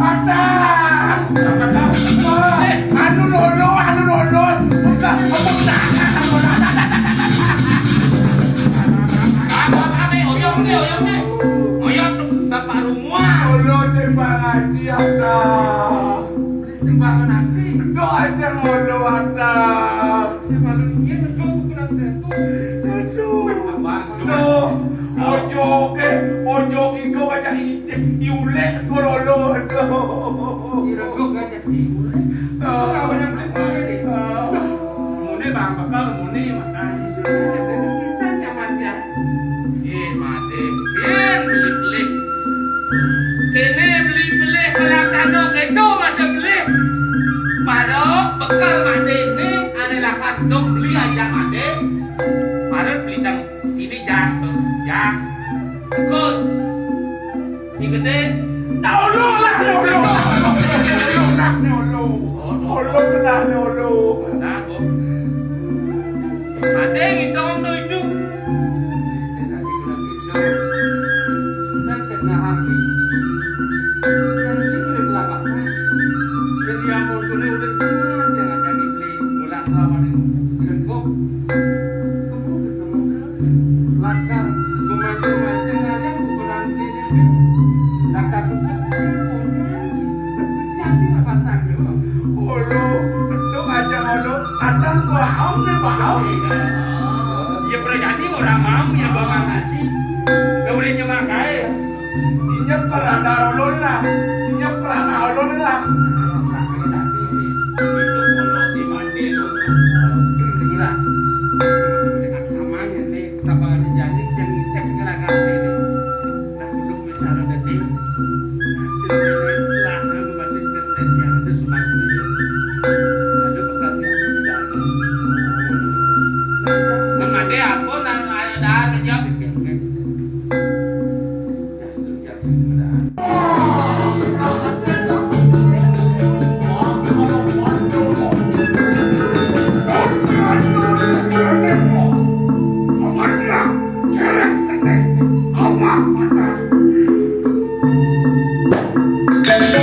Ata! Anu lolo, bukan, bukan. Oyong nih. Oyong bapak rumah. Lolo sembang haji Ata. Sembang nasi. Itu aja lolo Ata. Sembang dunia ngejok kurang Aduh. Tuh, ojo iko aja ije, iulek ko lolo. Irego gak jadi boleh. Kau yang beli deh. Mune bang bakal mune makanya sudah kita nyaman ya. Mati. Beli. Kene beli kalau kano itu masih beli. Baru bekal mati ini adalah kantong beli aja mati. Baru beli tang ini jatuh. Ikut. Ikuti. Lolo. Ada yang hitung itu. Dan kena hati. Dan ini udah belakang. Jadi yang mau tulis udah semua jangan jadi beli ulang selama ini. Gengkok. Kamu bisa mudah. Lakar. Mancing aja ukuran ini. Lakar itu jadi nggak pasang gitu. Lolo, itu aja lolo. Acan bau nih bau. Ya pernah jadi orang mau ya bawa nasi. Gak boleh nyemakai. Inyep pelanda lolo lah. Inyep pelanda lolo lah. Itu kalau si mati itu gila. Samanya nih tabangan janji yang itek gerakan ini. Nah untuk bicara detik hasil dari lahan batik dan yang ada Sumatera. Ada pekerjaan dari sama dia apa ada jawab ya setuju sebenarnya. Thank you.